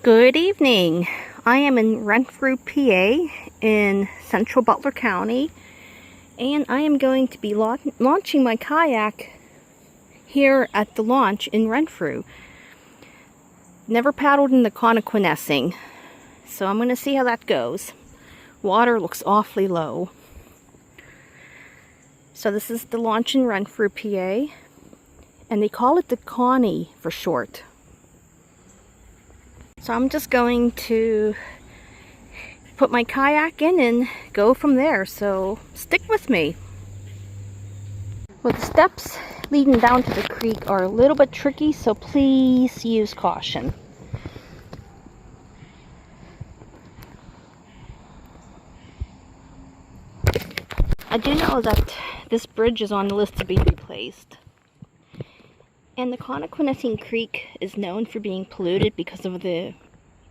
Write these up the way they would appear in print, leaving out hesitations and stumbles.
Good evening. I am in Renfrew, PA in central Butler County, and I am going to be launching my kayak here at the launch in Renfrew. Never paddled in the Connoquenessing, so I'm going to see how that goes. Water looks awfully low. So this is the launch in Renfrew, PA, and they call it the Connie for short. So I'm just going to put my kayak in and go from there, so stick with me. Well, the steps leading down to the creek are a little bit tricky, so please use caution. I do know that this bridge is on the list to be replaced. And the Connoquenessing Creek is known for being polluted because of the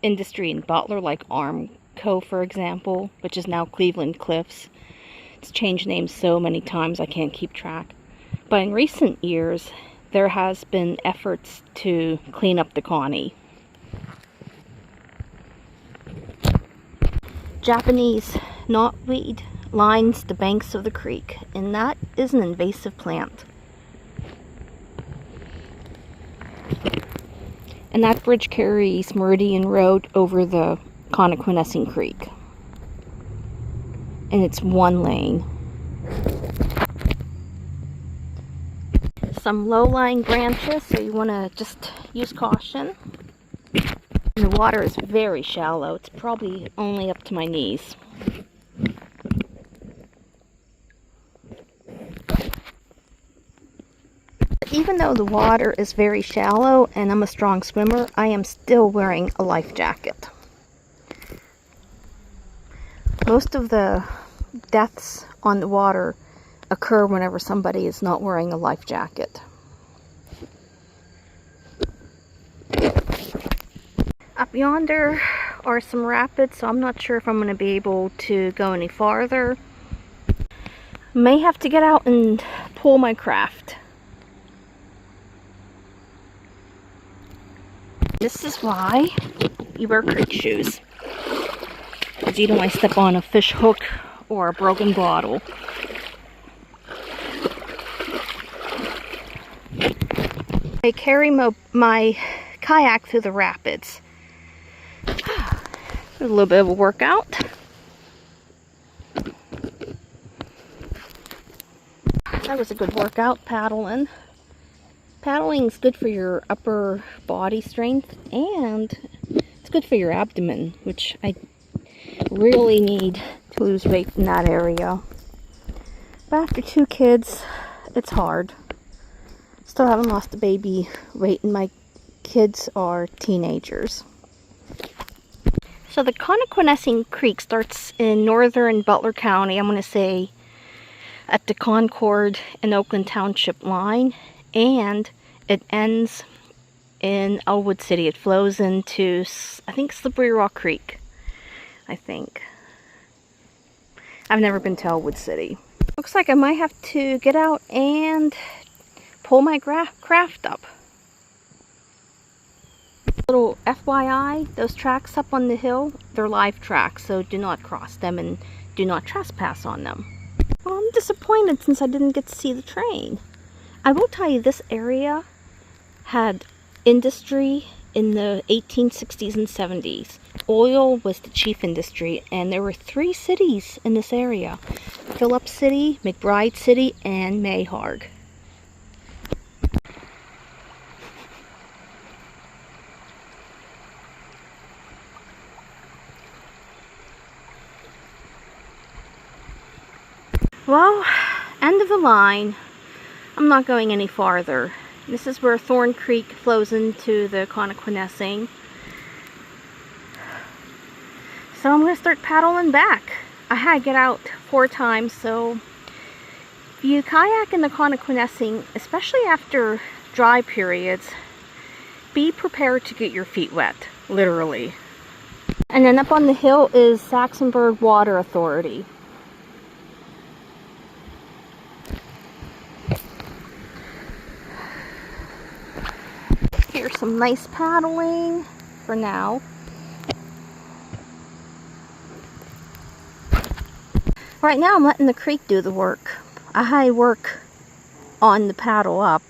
industry in Butler, like Armco, for example, which is now Cleveland Cliffs. It's changed names so many times I can't keep track. But in recent years, there has been efforts to clean up the Connie. Japanese knotweed lines the banks of the creek, and that is an invasive plant. And that bridge carries Renfrew Road over the Connoquenessing Creek. And it's one lane. Some low-lying branches, so you want to just use caution. And the water is very shallow. It's probably only up to my knees. Even though the water is very shallow and I'm a strong swimmer, I am still wearing a life jacket. Most of the deaths on the water occur whenever somebody is not wearing a life jacket. Up yonder are some rapids, so I'm not sure if I'm going to be able to go any farther. May have to get out and pull my craft. This is why you wear creek shoes, because you don't want to step on a fish hook or a broken bottle. I carry my kayak through the rapids. A little bit of a workout. That was a good workout, paddling. Paddling is good for your upper body strength, and it's good for your abdomen, which I really need to lose weight in that area. But after 2 kids, it's hard. Still haven't lost a baby weight, and my kids are teenagers. So the Connoquenessing Creek starts in northern Butler County, I'm going to say at the Concord and Oakland Township line. And it ends in Elwood City. It flows into, I think, Slippery Rock Creek. I think. I've never been to Elwood City. Looks like I might have to get out and pull my craft up. Little FYI, those tracks up on the hill, they're live tracks, so do not cross them and do not trespass on them. Well, I'm disappointed since I didn't get to see the train. I will tell you, this area had industry in the 1860s and 70s. Oil was the chief industry, and there were 3 cities in this area: Phillip City, McBride City, and Mayhard. Well, end of the line. I'm not going any farther. This is where Thorn Creek flows into the Connoquenessing. So I'm going to start paddling back. I had to get out 4 times, so if you kayak in the Connoquenessing, especially after dry periods, be prepared to get your feet wet, literally. And then up on the hill is Saxonburg Water Authority. Here's some nice paddling. for now. Right now I'm letting the creek do the work. I work on the paddle up.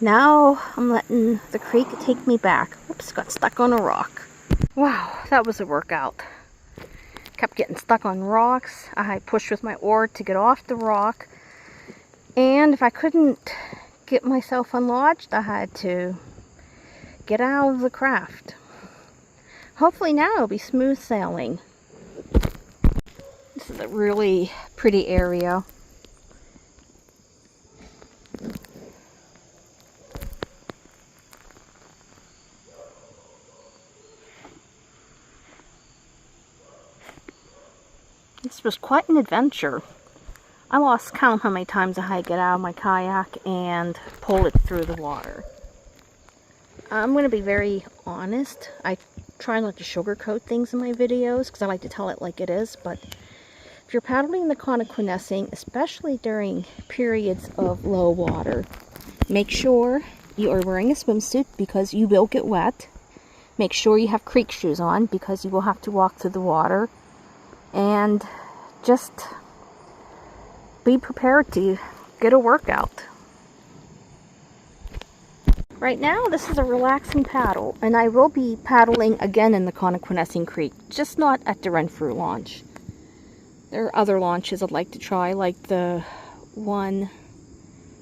Now I'm letting the creek take me back. Oops, got stuck on a rock. Wow, that was a workout. Kept getting stuck on rocks. I pushed with my oar to get off the rock. And if I couldn't get myself unlodged, I had to get out of the craft. Hopefully now it'll be smooth sailing. This is a really pretty area. This was quite an adventure. I lost count how many times I had to get out of my kayak and pull it through the water. I'm going to be very honest. I try not to sugarcoat things in my videos because I like to tell it like it is, but if you're paddling the Connoquenessing, especially during periods of low water, make sure you are wearing a swimsuit because you will get wet. Make sure you have creek shoes on because you will have to walk through the water. And just be prepared to get a workout. Right now, this is a relaxing paddle, and I will be paddling again in the Connoquenessing Creek, just not at the Renfrew Launch. There are other launches I'd like to try, like the one,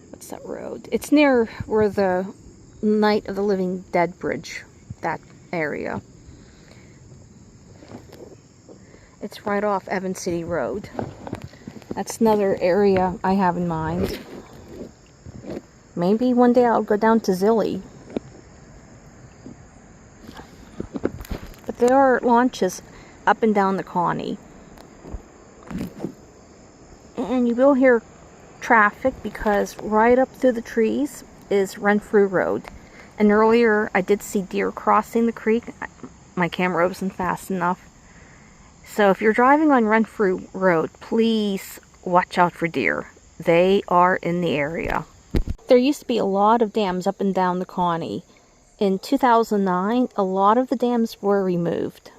what's that road? It's near where the Night of the Living Dead bridge, that area. It's right off Evans City Road. That's another area I have in mind. Maybe one day I'll go down to Zilly. But there are launches up and down the Connie. And you will hear traffic because right up through the trees is Renfrew Road. And earlier I did see deer crossing the creek. My camera wasn't fast enough. So if you're driving on Renfrew Road, please watch out for deer. They are in the area. There used to be a lot of dams up and down the Connie. In 2009, a lot of the dams were removed.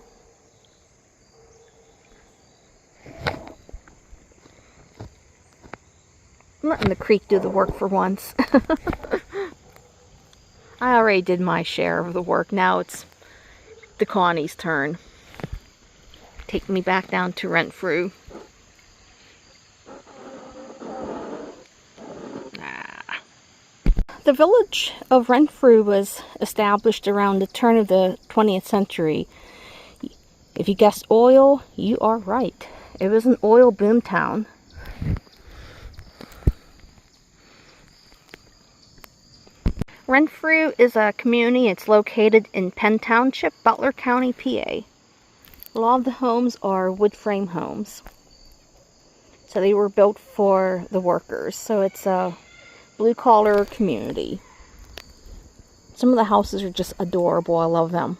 I'm letting the creek do the work for once. I already did my share of the work. Now it's the Connie's turn. Take me back down to Renfrew. The village of Renfrew was established around the turn of the 20th century. If you guessed oil, you are right. It was an oil boom town. Renfrew is a community. It's located in Penn Township, Butler County, PA. A lot of the homes are wood frame homes. So they were built for the workers. So it's a blue collar community. Some of the houses are just adorable. I love them.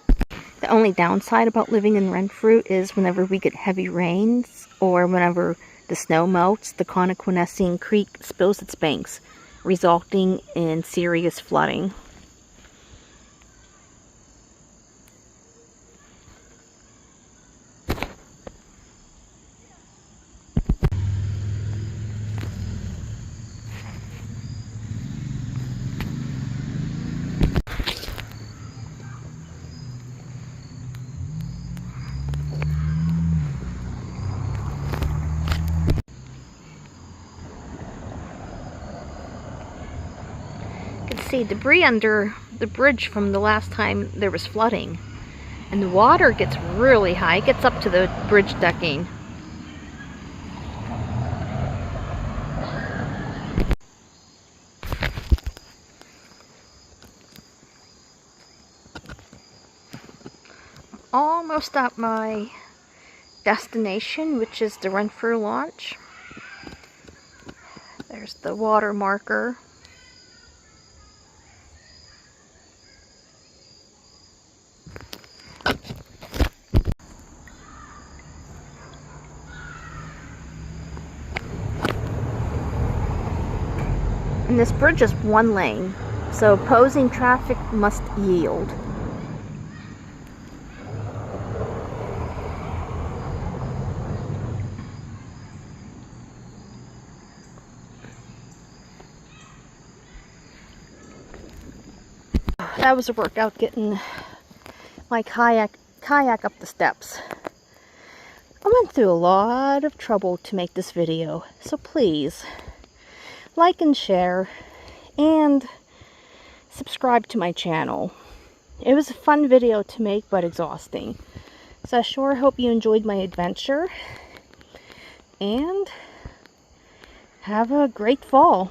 The only downside about living in Renfrew is whenever we get heavy rains or whenever the snow melts, the Connoquenessing Creek spills its banks, resulting in serious flooding. See debris under the bridge from the last time there was flooding, and the water gets really high. It gets up to the bridge decking. Almost at my destination, which is the Renfrew Launch. There's the water marker. And this bridge is one lane, so opposing traffic must yield. that was a workout getting my kayak up the steps. I went through a lot of trouble to make this video, so please like and share and subscribe to my channel. It was a fun video to make, but exhausting. So I sure hope you enjoyed my adventure, and have a great fall.